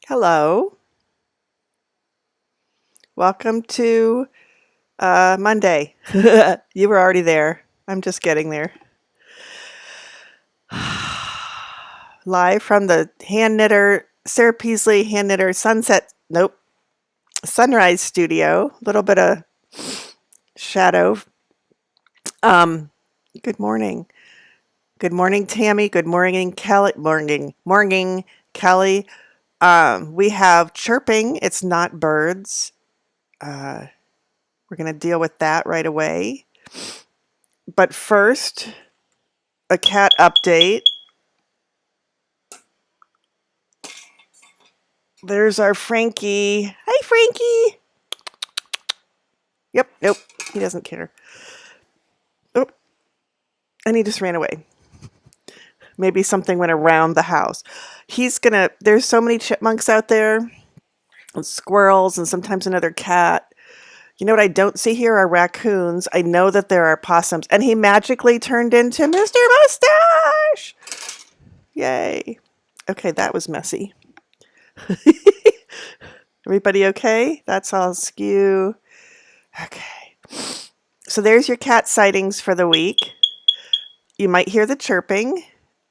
Hello. Welcome to Monday. You were already there. I'm just getting there. Live from the hand knitter, Sarah Peasley hand knitter sunrise studio. A little bit of shadow. Um, Good morning. Good morning, Tammy. Good morning, Kelly. Morning, Kelly. We have chirping. It's not birds. Uh, we're going to deal with that right away. But first, a cat update. There's our Frankie. Hi, Frankie. Yep, nope, he doesn't care. Oh, and he just ran away. Maybe something went around the house. There's so many chipmunks out there, and squirrels, and sometimes another cat. You know what I don't see here are raccoons. I know that there are possums. And he magically turned into Mr. Mustache. Yay. Okay, that was messy. Everybody okay? That's all skew. Okay. So there's your cat sightings for the week. You might hear the chirping.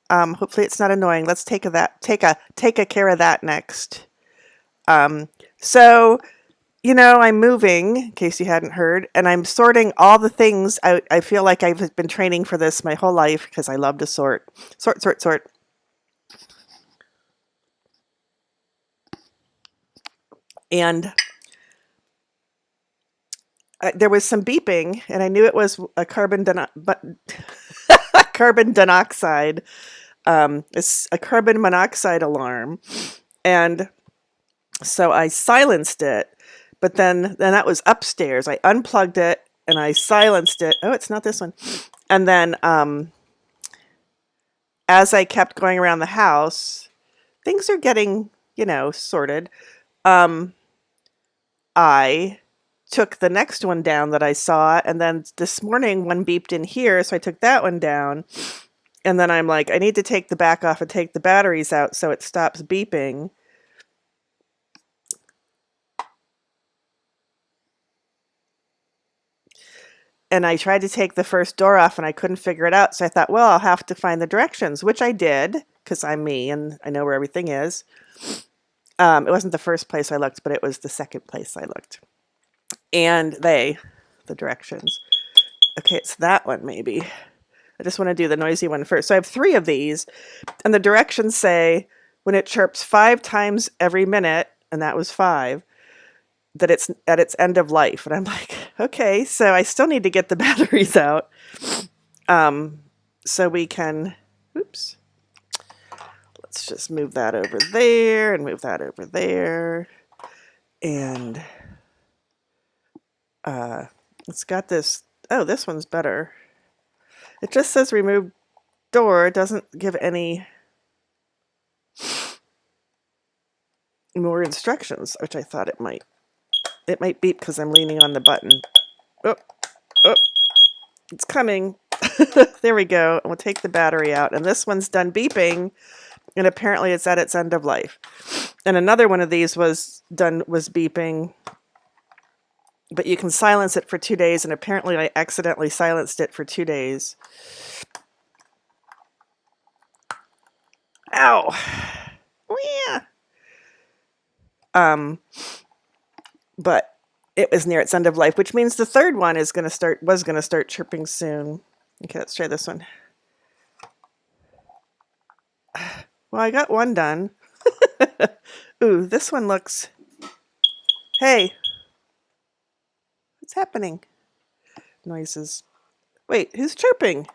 Hopefully it's not annoying. Let's take a care of that next. So I'm moving, in case you hadn't heard, and I'm sorting all the things. I feel like I've been training for this my whole life because I love to sort. Sort, sort, sort. And there was some beeping, and I knew it was a carbon monoxide. It's a carbon monoxide alarm, and so I silenced it. But then that was upstairs. I unplugged it and I silenced it. Oh, it's not this one. And then as I kept going around the house, things are getting sorted. I took the next one down that I saw, and then this morning one beeped in here, so I took that one down. And then I'm like, I need to take the back off and take the batteries out so it stops beeping. And I tried to take the first door off and I couldn't figure it out. So I thought, well, I'll have to find the directions, which I did because I'm me and I know where everything is. It wasn't the first place I looked, but it was the second place I looked. And the directions. Okay, it's that one maybe. I just want to do the noisy one first. So I have 3 of these, and the directions say when it chirps 5 times every minute, and that was 5, that it's at its end of life. And I'm like, okay, so I still need to get the batteries out. So we can, oops. Let's just move that over there and move that over there. And it's got this, oh, this one's better. It just says remove door. It doesn't give any more instructions, which I thought it might. It might beep because I'm leaning on the button. Oh, it's coming. There we go. And we'll take the battery out. And this one's done beeping, and apparently it's at its end of life. And another one of these was beeping, but you can silence it for 2 days, and apparently I accidentally silenced it for 2 days. Ow. Yeah. But it was near its end of life, which means the third one was going to start chirping soon. Okay, let's try this one. Well, I got one done. Ooh, this one looks... Hey. What's happening? Noises. Wait, who's chirping?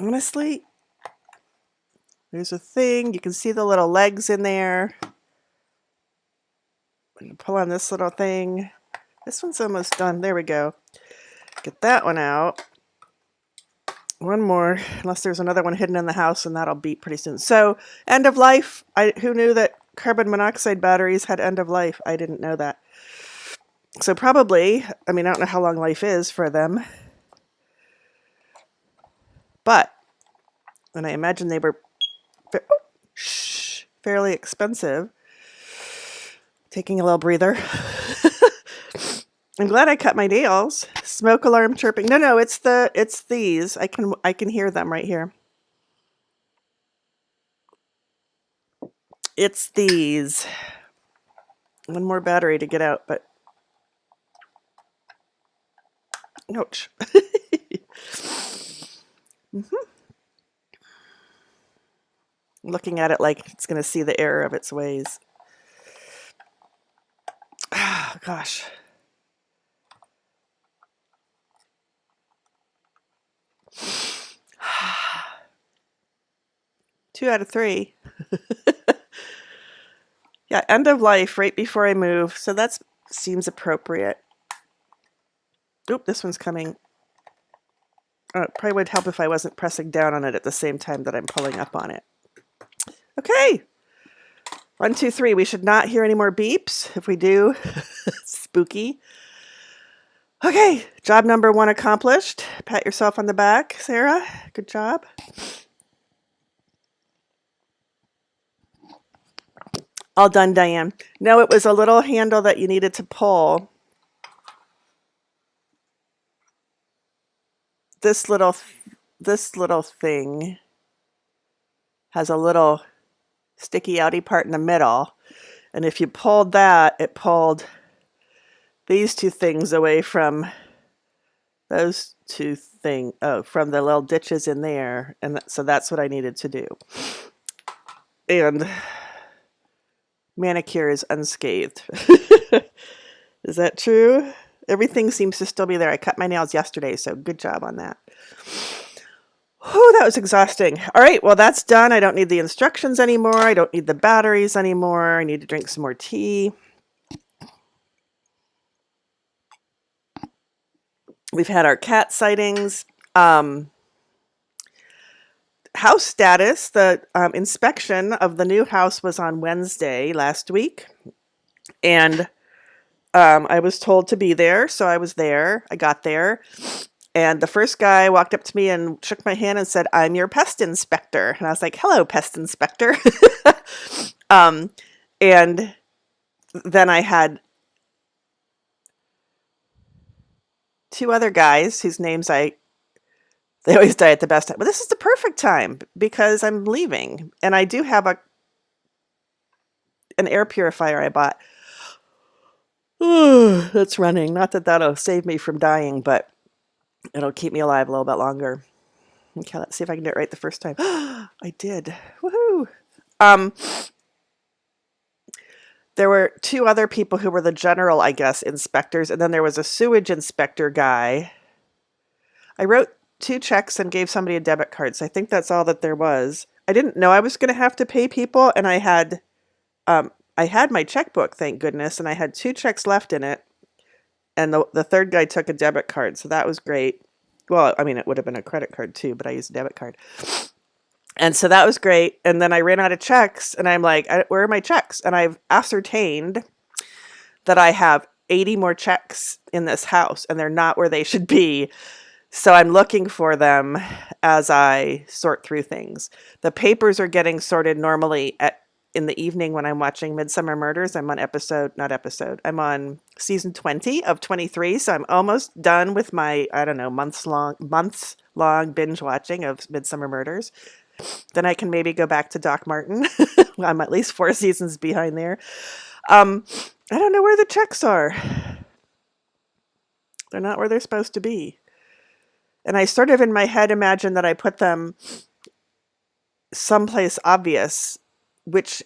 Honestly, there's a thing. You can see the little legs in there. When you pull on this little thing. This one's almost done. There we go. Get that one out. One more, unless there's another one hidden in the house, and that'll beep pretty soon. So, end of life. Who knew that carbon monoxide batteries had end of life? I didn't know that. So probably, I don't know how long life is for them. But, and I imagine they were fairly expensive. Taking a little breather. I'm glad I cut my nails. Smoke alarm chirping. No, it's these. I can hear them right here. It's these. One more battery to get out, but ouch. Looking at it like it's going to see the error of its ways. Oh, gosh. Two out of three. Yeah, end of life right before I move. So that seems appropriate. Oop, this one's coming. It probably would help if I wasn't pressing down on it at the same time that I'm pulling up on it. Okay. 1, 2, 3. We should not hear any more beeps. If we do, spooky. Okay, job number 1 accomplished. Pat yourself on the back, Sarah. Good job. All done, Diane. No, it was a little handle that you needed to pull. This little thing has a little sticky outy part in the middle. And if you pulled that, it pulled these two things away from those two things, from the little ditches in there. And so that's what I needed to do. And manicure is unscathed. Is that true? Everything seems to still be there. I cut my nails yesterday, so good job on that. Whew, that was exhausting. All right, well, that's done. I don't need the instructions anymore. I don't need the batteries anymore. I need to drink some more tea. We've had our cat sightings. House status, the inspection of the new house was on Wednesday last week. And I was told to be there, so I was there. I got there. And the first guy walked up to me and shook my hand and said, "I'm your pest inspector." And I was like, "Hello, pest inspector." And then I had 2 other guys whose names they always die at the best time. But this is the perfect time because I'm leaving. And I do have an air purifier I bought. That's running. Not that that'll save me from dying, but it'll keep me alive a little bit longer. Okay, let's see if I can do it right the first time. I did. Woohoo! There were 2 other people who were the general, I guess, inspectors, and then there was a sewage inspector guy. I wrote 2 checks and gave somebody a debit card, so I think that's all that there was. I didn't know I was going to have to pay people, and I had my checkbook, thank goodness, and I had 2 checks left in it. And the third guy took a debit card, so that was great. Well, I mean, it would have been a credit card too, but I used a debit card. And so that was great. And then I ran out of checks, and I'm like, where are my checks? And I've ascertained that I have 80 more checks in this house, and they're not where they should be. So I'm looking for them as I sort through things. The papers are getting sorted normally in the evening when I'm watching Midsummer Murders. I'm on I'm on season 20 of 23. So I'm almost done with my, months long binge watching of Midsummer Murders. Then I can maybe go back to Doc Martin. I'm at least 4 seasons behind there. I don't know where the checks are. They're not where they're supposed to be. And I sort of in my head imagine that I put them someplace obvious, which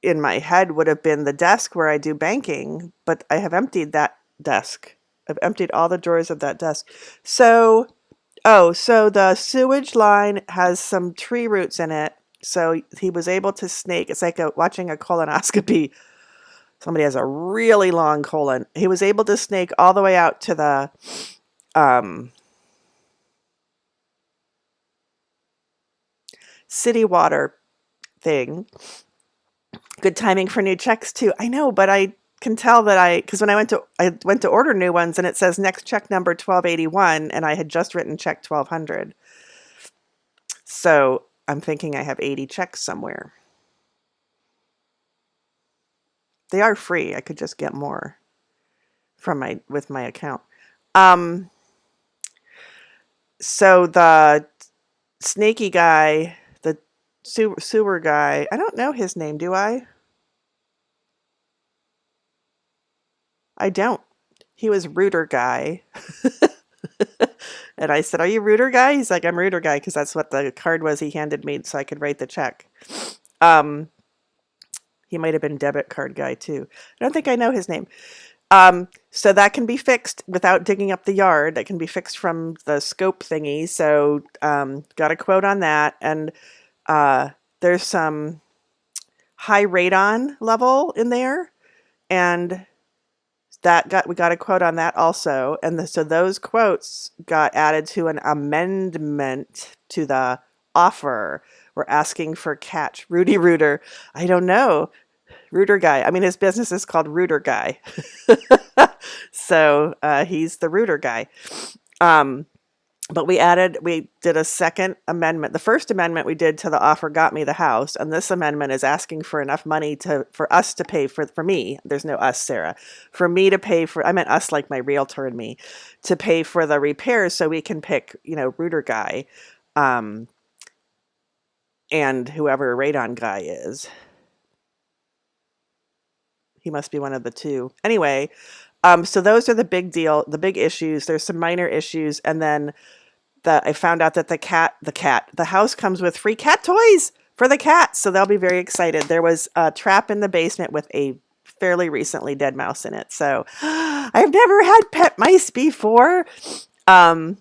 in my head would have been the desk where I do banking, but I have emptied that desk. I've emptied all the drawers of that desk. So the sewage line has some tree roots in it. So he was able to snake. It's like watching a colonoscopy. Somebody has a really long colon. He was able to snake all the way out to the city water thing. Good timing for new checks too. I know, but I can tell that because when I went to order new ones and it says next check number 1281 and I had just written check 1200. So I'm thinking I have 80 checks somewhere. They are free. I could just get more from with my account. Um, so the snaky guy, the sewer guy, I don't know his name, do I? I don't. He was Rooter Guy. And I said, "Are you Rooter Guy?" He's like, "I'm Rooter Guy," because that's what the card was he handed me so I could write the check. Um, he might have been debit card guy too. I don't think I know his name. So that can be fixed without digging up the yard. That can be fixed from the scope thingy. So got a quote on that. And there's some high radon level in there. And we got a quote on that also. And so those quotes got added to an amendment to the offer. We're asking for catch. Rudy Rooter. I don't know. Rooter Guy. I mean, his business is called Rooter Guy. So he's the Rooter Guy. But we did a second amendment. The first amendment we did to the offer got me the house. And this amendment is asking for enough money for us to pay for me. There's no us, Sarah. For me to pay for, I meant us like my realtor and me, to pay for the repairs so we can pick, Rooter Guy and whoever Radon Guy is. He must be one of the two. Anyway, so those are the big issues. There's some minor issues. And then I found out that the house comes with free cat toys for the cats. So they'll be very excited. There was a trap in the basement with a fairly recently dead mouse in it. So I've never had pet mice before. But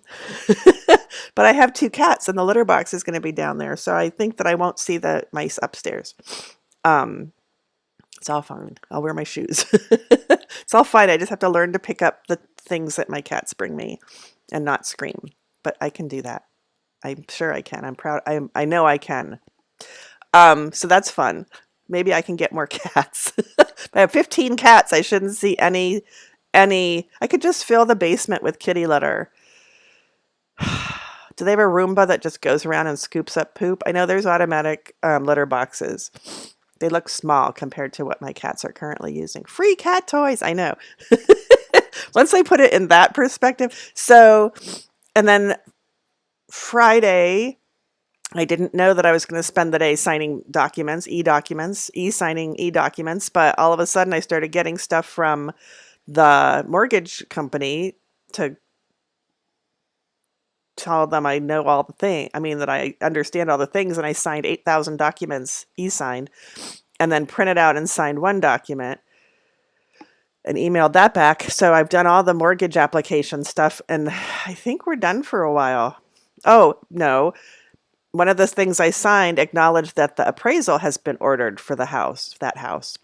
I have 2 cats and the litter box is going to be down there. So I think that I won't see the mice upstairs. It's all fine. I'll wear my shoes. It's all fine. I just have to learn to pick up the things that my cats bring me and not scream. But I can do that. I'm sure I can. I'm proud. I know I can. So that's fun. Maybe I can get more cats. I have 15 cats. I shouldn't see any. I could just fill the basement with kitty litter. Do they have a Roomba that just goes around and scoops up poop? I know there's automatic litter boxes. They look small compared to what my cats are currently using. Free cat toys, I know. Once I put it in that perspective. So, and then Friday, I didn't know that I was going to spend the day signing documents, e-signing e-documents, but all of a sudden I started getting stuff from the mortgage company to tell them I know all the things. I mean, that I understand all the things, and I signed 8,000 documents, e-signed, and then printed out and signed one document and emailed that back. So I've done all the mortgage application stuff, and I think we're done for a while. Oh, no. One of the things I signed acknowledged that the appraisal has been ordered for that house.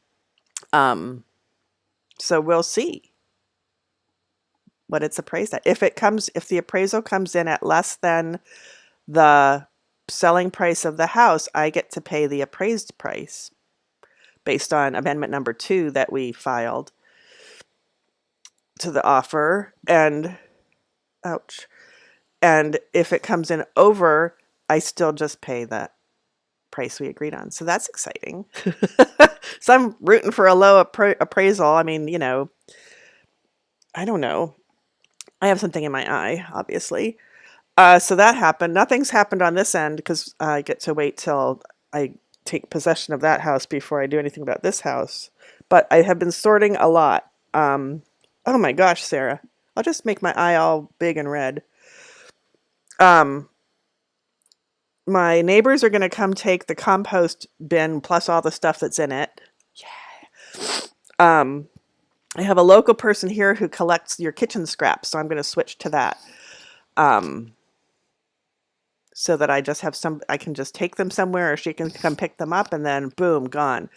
So we'll see what it's appraised at. If the appraisal comes in at less than the selling price of the house, I get to pay the appraised price based on amendment number 2 that we filed to the offer. And ouch. And if it comes in over, I still just pay the price we agreed on. So that's exciting. So I'm rooting for a low appraisal. I mean, I don't know. I have something in my eye, obviously. So that happened. Nothing's happened on this end because I get to wait till I take possession of that house before I do anything about this house. But I have been sorting a lot. Oh my gosh, Sarah. I'll just make my eye all big and red. My neighbors are going to come take the compost bin plus all the stuff that's in it. Yeah. I have a local person here who collects your kitchen scraps, so I'm going to switch to that. So that I just have I can just take them somewhere, or she can come pick them up, and then boom, gone.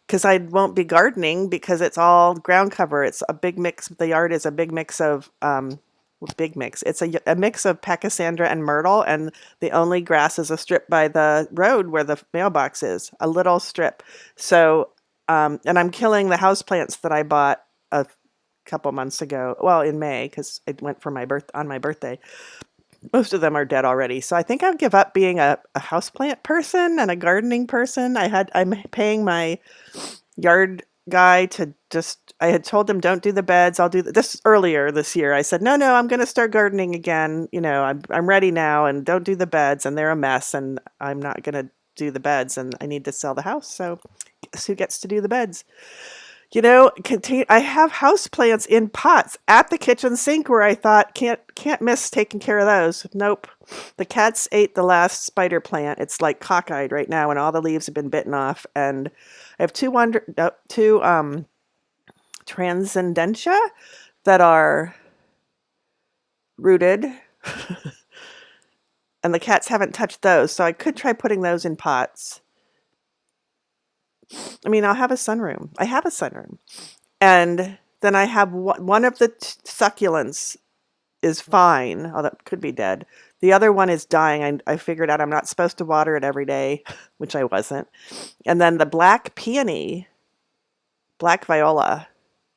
Because I won't be gardening because it's all ground cover. It's a big mix. The yard is a big mix of It's a mix of pachysandra and myrtle, and the only grass is a strip by the road where the mailbox is, a little strip. So, and I'm killing the houseplants that I bought a couple months ago. Well, in May, because it went for on my birthday. Most of them are dead already. So I think I'll give up being a houseplant person and a gardening person. I'm paying my yard guy to just, I had told him don't do the beds. I'll do this earlier this year. I said, no, I'm going to start gardening again. I'm ready now, and don't do the beds, and they're a mess, and I'm not going to do the beds, and I need to sell the house. So guess who gets to do the beds? I have house plants in pots at the kitchen sink where I thought can't miss taking care of those. Nope. The cats ate the last spider plant. It's like cockeyed right now, and all the leaves have been bitten off. And I have two transcendentia that are rooted, and the cats haven't touched those. So I could try putting those in pots. I mean, I'll have a sunroom. I have a sunroom. And then I have one of the succulents is fine. Oh, that could be dead. The other one is dying. I figured out I'm not supposed to water it every day, which I wasn't. And then the black peony, viola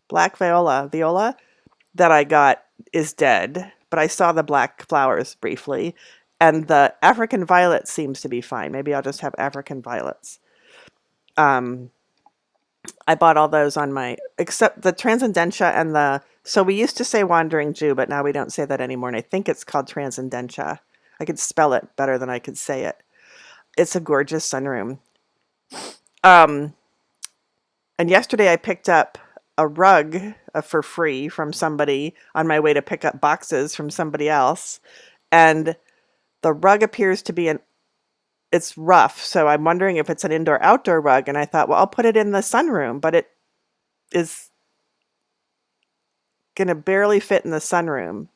that I got is dead, but I saw the black flowers briefly. And the African violet seems to be fine. Maybe I'll just have African violets. I bought all those except the transcendentia and so we used to say wandering Jew, but now we don't say that anymore. And I think it's called transcendentia. I could spell it better than I could say it. It's a gorgeous sunroom. And yesterday I picked up a rug for free from somebody on my way to pick up boxes from somebody else. And the rug appears to be it's rough, so I'm wondering if it's an indoor-outdoor rug, and I thought, well, I'll put it in the sunroom, but it is going to barely fit in the sunroom.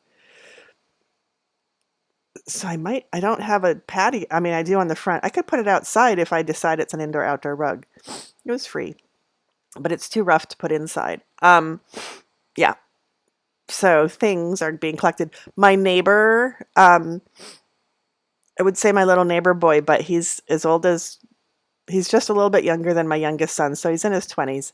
So I don't have a patio. I mean, I do on the front. I could put it outside if I decide it's an indoor-outdoor rug. It was free, but it's too rough to put inside. Yeah. So things are being collected. My neighbor, I would say my little neighbor boy, but he's just a little bit younger than my youngest son, so he's in his 20s.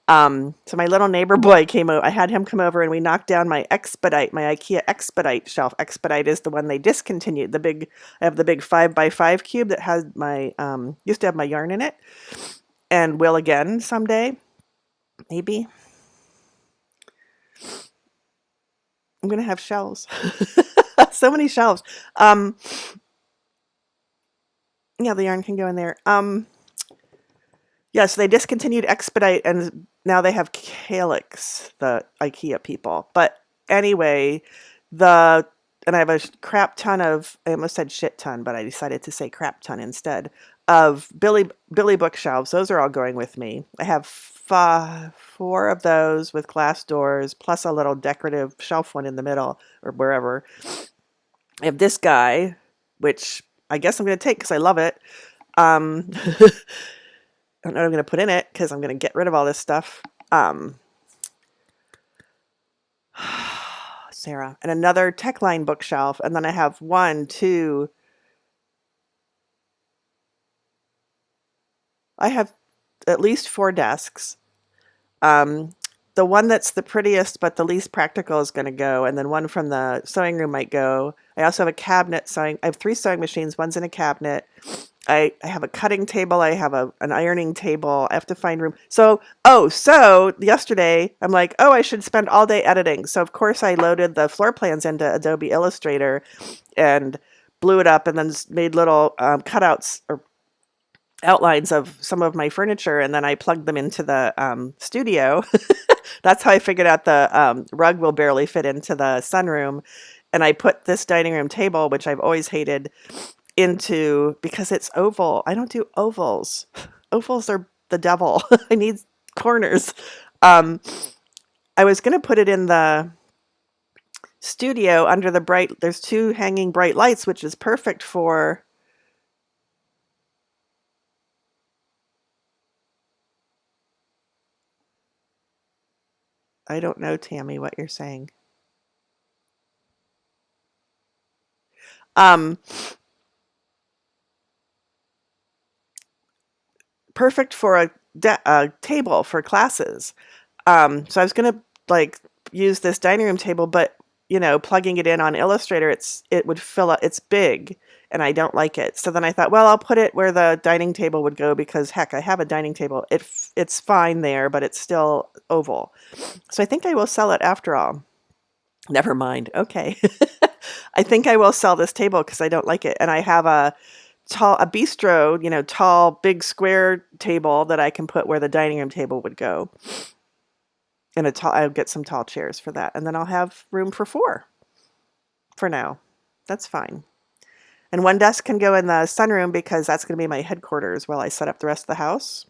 So my little neighbor boy came over. I had him come over, and we knocked down my IKEA Expedite shelf. Expedite is the one they discontinued. I have the big 5x5 cube that had used to have my yarn in it, and will again someday, maybe. I'm gonna have shelves. So many shelves. Yeah, the yarn can go in there. Yeah, so they discontinued Expedite, and now they have Calyx, the IKEA people. But anyway, and I have a crap ton of, I almost said shit ton, but I decided to say crap ton instead, of Billy bookshelves. Those are all going with me. I have 4 of those with glass doors, plus a little decorative shelf one in the middle, or wherever. I have this guy, which I guess I'm going to take because I love it. I don't know what I'm going to put in it because I'm going to get rid of all this stuff. Sarah. And another Techline bookshelf. And then I have 1, 2. I have at least 4 desks. The one that's the prettiest but the least practical is going to go, and then one from the sewing room might go. I also have a cabinet I have 3 sewing machines. One's in a cabinet. I have a cutting table. I have an ironing table. I have to find room. So yesterday I'm like, I should spend all day editing. So of course I loaded the floor plans into Adobe Illustrator and blew it up, and then made little cutouts or outlines of some of my furniture, and then I plugged them into the studio. That's how I figured out the rug will barely fit into the sunroom. And I put this dining room table, which I've always hated, because it's oval. I don't do ovals. Ovals are the devil. I need corners. I was going to put it in the studio under there's 2 hanging bright lights, which is perfect for... I don't know, Tammy, what you're saying. Perfect for a table for classes. So I was going to use this dining room table, but plugging it in on Illustrator, it would fill up. It's big, and I don't like it. So then I thought, well, I'll put it where the dining table would go because heck, I have a dining table. It's fine there, but it's still oval. So I think I will sell it after all. Never mind. Okay. I think I will sell this table because I don't like it, and I have a bistro, tall, big square table that I can put where the dining room table would go. And I'll get some tall chairs for that. And then I'll have room for 4 for now. That's fine. And one desk can go in the sunroom because that's going to be my headquarters while I set up the rest of the house.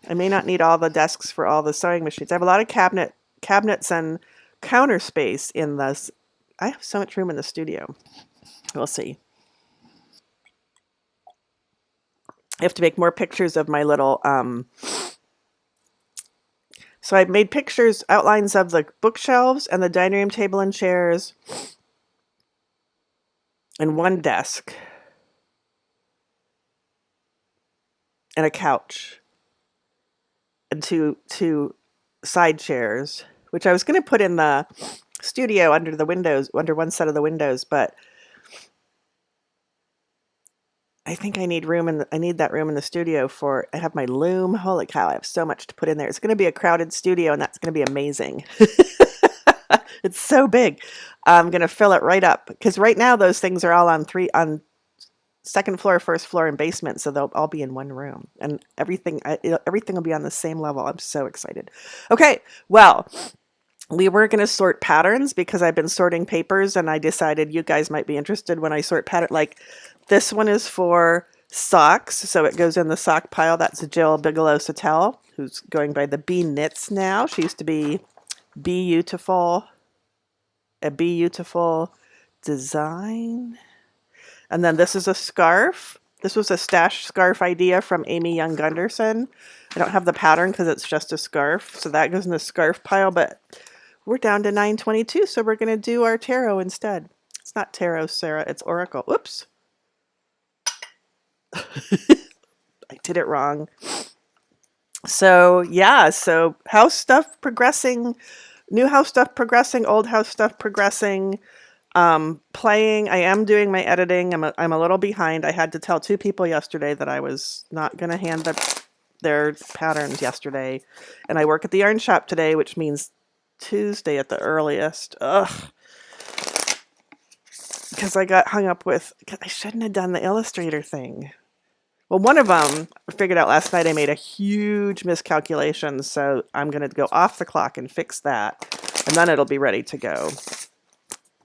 I may not need all the desks for all the sewing machines. I have a lot of cabinets and counter space in this. I have so much room in the studio. We'll see. I have to make more pictures of my little... So I made pictures, outlines of the bookshelves and the dining room table and chairs, and one desk, and a couch, and two side chairs, which I was going to put in the studio under the windows, under one set of the windows, but I think I need room I need that room in the studio I have my loom. Holy cow, I have so much to put in there. It's going to be a crowded studio, and that's going to be amazing. It's so big. I'm going to fill it right up because right now those things are all on second floor, first floor, and basement, so they'll all be in one room, and everything will be on the same level. I'm so excited. Okay, well, we were going to sort patterns because I've been sorting papers, and I decided you guys might be interested when I sort pattern. Like this one is for socks, so it goes in the sock pile. That's Jill Bigelow Satel, who's going by the Bee Knits now. She used to be Beautiful, a Beautiful Design. And then this is a scarf. This was a stash scarf idea from Amy Young Gunderson. I don't have the pattern because it's just a scarf, so that goes in the scarf pile, but we're down to 922, so we're going to do our tarot instead. It's not tarot, Sarah, it's oracle. Oops. I did it wrong. So, yeah, so house stuff progressing, new house stuff progressing, old house stuff progressing. Playing. I am doing my editing. I'm a little behind. I had to tell 2 people yesterday that I was not going to hand their patterns yesterday. And I work at the yarn shop today, which means Tuesday at the earliest. Ugh. Because I got hung up with, I shouldn't have done the Illustrator thing. Well, one of them, I figured out last night I made a huge miscalculation, so I'm going to go off the clock and fix that, and then it'll be ready to go.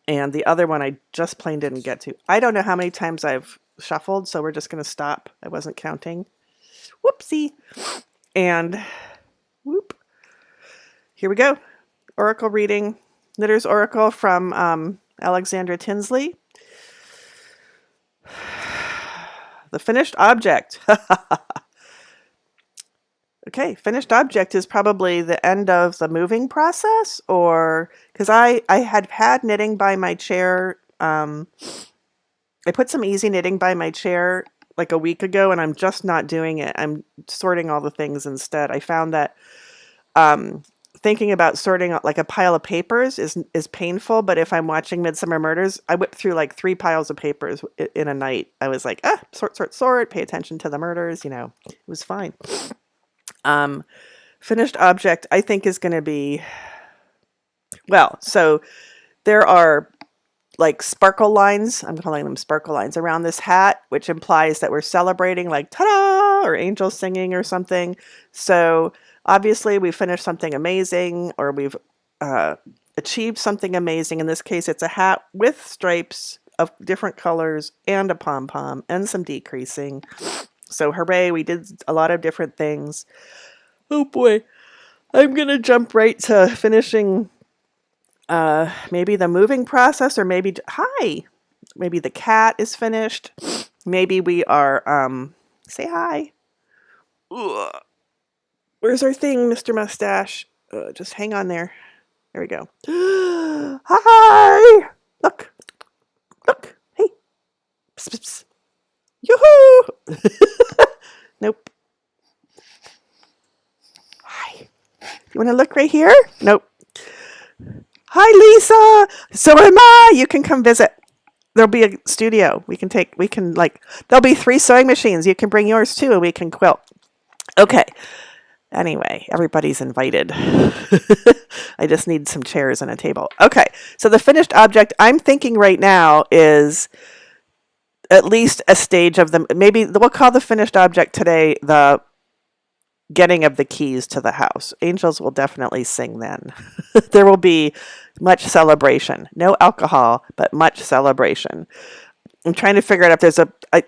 And the other one I just plain didn't get to. I don't know how many times I've shuffled, so we're just going to stop. I wasn't counting. Whoopsie. And whoop. Here we go. Oracle reading. Knitter's Oracle from Alexandra Tinsley. The finished object. Okay, finished object is probably the end of the moving process, or because I had knitting by my chair. I put some easy knitting by my chair like a week ago, and I'm just not doing it. I'm sorting all the things instead. I found that thinking about sorting like a pile of papers is painful, but if I'm watching Midsummer Murders, I whipped through like 3 piles of papers in a night. I was like, sort, pay attention to the murders, it was fine. Finished object, I think, is going to be, well, so there are like sparkle lines, I'm calling them sparkle lines, around this hat, which implies that we're celebrating like ta-da, or angels singing or something. So obviously we finished something amazing, or we've achieved something amazing. In this case, it's a hat with stripes of different colors and a pom-pom and some decreasing. So hooray, we did a lot of different things. Oh boy, I'm going to jump right to finishing maybe the moving process, or maybe, maybe the cat is finished. Maybe we are, say hi. Ugh. Where's our thing, Mr. Mustache? Just hang on there. There we go. Hi! Look. Hey. Psst, psst, psst. Yoo-hoo! Nope. Hi. You want to look right here? Nope. Hi, Lisa. So am I. You can come visit. There'll be a studio. There'll be 3 sewing machines. You can bring yours too, and we can quilt. Okay. Anyway, everybody's invited. I just need some chairs and a table. Okay. So the finished object I'm thinking right now is at least a stage of them. Maybe we'll call the finished object today the getting of the keys to the house. Angels will definitely sing then. There will be much celebration. No alcohol, but much celebration. I'm trying to figure out if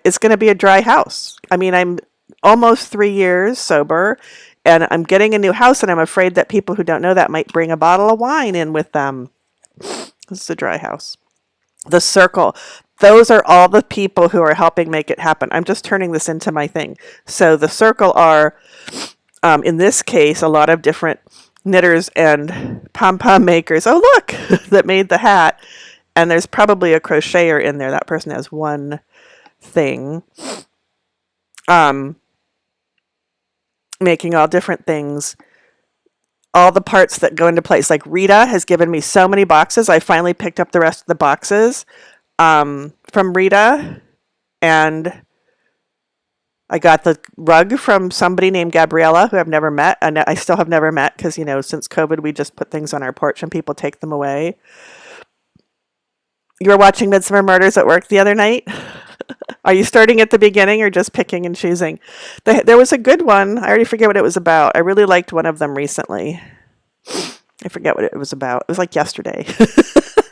it's going to be a dry house. I mean, I'm almost 3 years sober and I'm getting a new house and I'm afraid that people who don't know that might bring a bottle of wine in with them. This is a dry house. The circle. Those are all the people who are helping make it happen. I'm just turning this into my thing. So the circle are, in this case, a lot of different knitters and pom-pom makers. Oh, look, that made the hat. And there's probably a crocheter in there. That person has one thing. Making all different things. All the parts that go into place. Like Rita has given me so many boxes. I finally picked up the rest of the boxes from Rita. And I got the rug from somebody named Gabriella, who I've never met. And I still have never met because, since COVID, we just put things on our porch and people take them away. You were watching Midsummer Murders at work the other night? Are you starting at the beginning or just picking and choosing? There was a good one. I already forget what it was about. I really liked one of them recently. I forget what it was about. It was like yesterday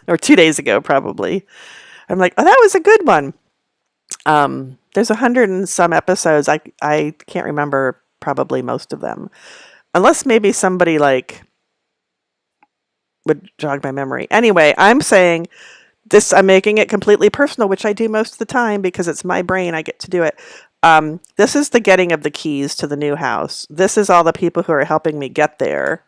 or 2 days ago, probably. I'm like, oh, that was a good one. There's 100 and some episodes. I can't remember probably most of them. Unless maybe somebody would jog my memory. Anyway, I'm saying I'm making it completely personal, which I do most of the time because it's my brain. I get to do it. This is the getting of the keys to the new house. This is all the people who are helping me get there,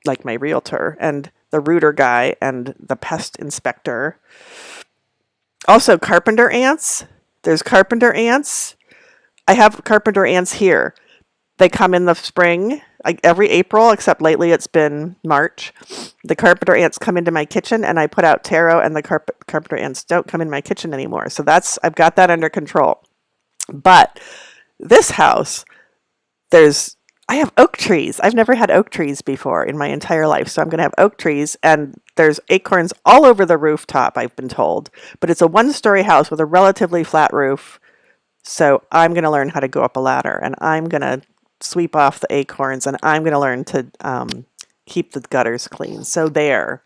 like my realtor and the rooter guy and the pest inspector. Also, carpenter ants. There's carpenter ants. I have carpenter ants here. They come in the spring, every April, except lately it's been March. The carpenter ants come into my kitchen and I put out taro and the carpenter ants don't come in my kitchen anymore. So I've got that under control. But this house, I have oak trees. I've never had oak trees before in my entire life. So I'm going to have oak trees and there's acorns all over the rooftop, I've been told. But it's a 1-story house with a relatively flat roof. So I'm going to learn how to go up a ladder and I'm going to sweep off the acorns and I'm going to learn to keep the gutters clean. So there.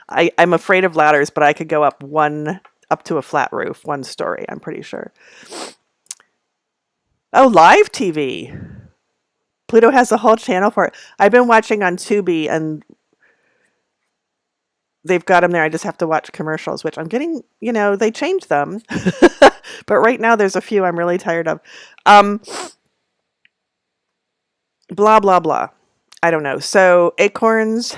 I'm afraid of ladders, but I could go up to a flat roof, 1 story, I'm pretty sure. Oh, live TV. Pluto has a whole channel for it. I've been watching on Tubi and they've got them there. I just have to watch commercials, which I'm getting, they changed them. But right now there's a few I'm really tired of. Blah, blah, blah. I don't know. So acorns.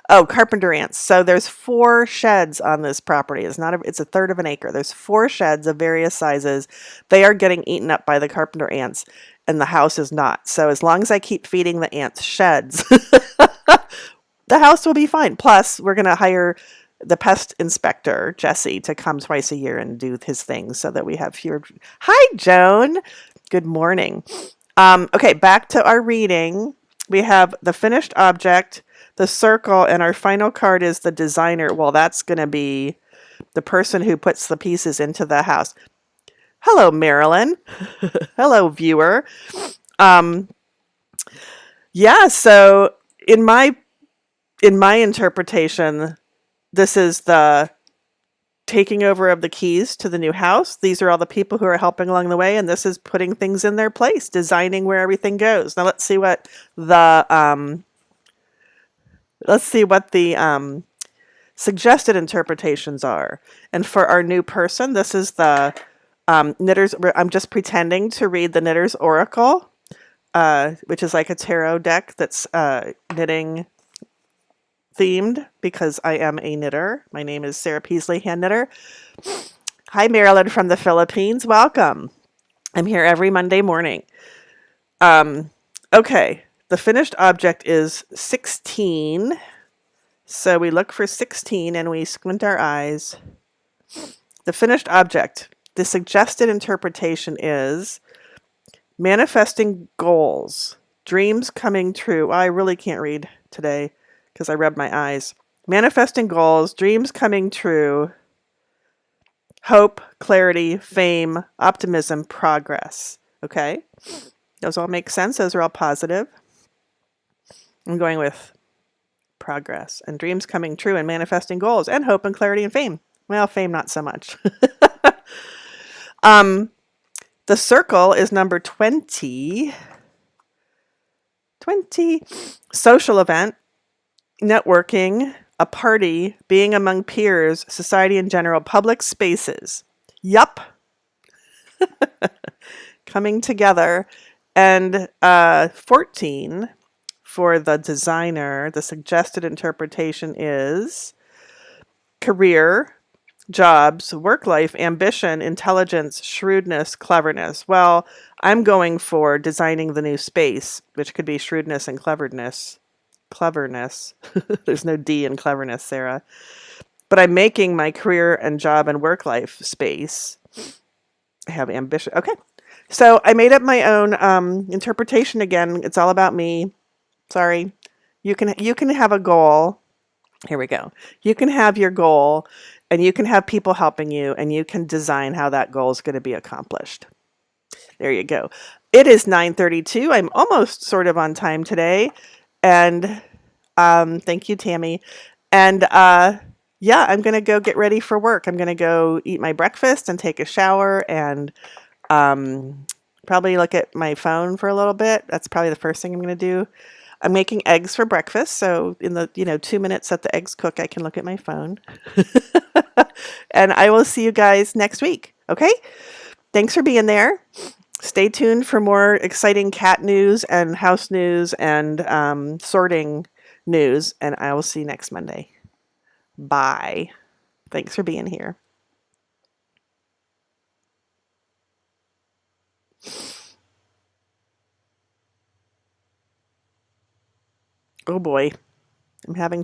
Oh, carpenter ants. So there's 4 sheds on this property. It's a third of an acre. There's 4 sheds of various sizes. They are getting eaten up by the carpenter ants and the house is not. So as long as I keep feeding the ants sheds, the house will be fine. Plus, we're going to hire the pest inspector, Jesse, to come twice a year and do his things so that we have fewer. Hi, Joan. Good morning. Okay, back to our reading. We have the finished object, the circle, and our final card is the designer. Well, that's going to be the person who puts the pieces into the house. Hello, Marilyn. Hello, viewer. Yeah, so in my interpretation, this is the taking over of the keys to the new house. These are all the people who are helping along the way, and this is putting things in their place, designing where everything goes. Now let's see what the suggested interpretations are. And for our new person, this is the Knitters. I'm just pretending to read the Knitters Oracle, which is like a tarot deck that's knitting themed because I am a knitter. My name is Sarah Peasley, hand knitter. Hi, Marilyn from the Philippines. Welcome. I'm here every Monday morning. Okay. The finished object is 16. So we look for 16 and we squint our eyes. The finished object. The suggested interpretation is manifesting goals, dreams coming true. I really can't read today because I rubbed my eyes. Manifesting goals, dreams coming true, hope, clarity, fame, optimism, progress. Okay? Those all make sense. Those are all positive. I'm going with progress and dreams coming true and manifesting goals and hope and clarity and fame. Well, fame not so much. The circle is number 20. 20. Social event, networking, a party, being among peers, society in general, public spaces. Yup. Coming together. And 14 for the designer, the suggested interpretation is career, jobs, work life, ambition, intelligence, shrewdness, cleverness. Well, I'm going for designing the new space, which could be shrewdness and cleverness. Cleverness. There's no D in cleverness, Sarah. But I'm making my career and job and work life space. I have ambition. Okay. So I made up my own interpretation again. It's all about me. Sorry. You can have a goal. Here we go. You can have your goal and you can have people helping you and you can design how that goal is going to be accomplished. There you go. It is 9:32. I'm almost sort of on time today. And thank you, Tammy. And yeah, I'm going to go get ready for work. I'm going to go eat my breakfast and take a shower and probably look at my phone for a little bit. That's probably the first thing I'm going to do. I'm making eggs for breakfast, so in the 2 minutes that the eggs cook, I can look at my phone. And I will see you guys next week. Okay? Thanks for being there. Stay tuned for more exciting cat news and house news and sorting news, and I will see you next Monday. Bye. Thanks for being here. Oh boy, I'm having trouble.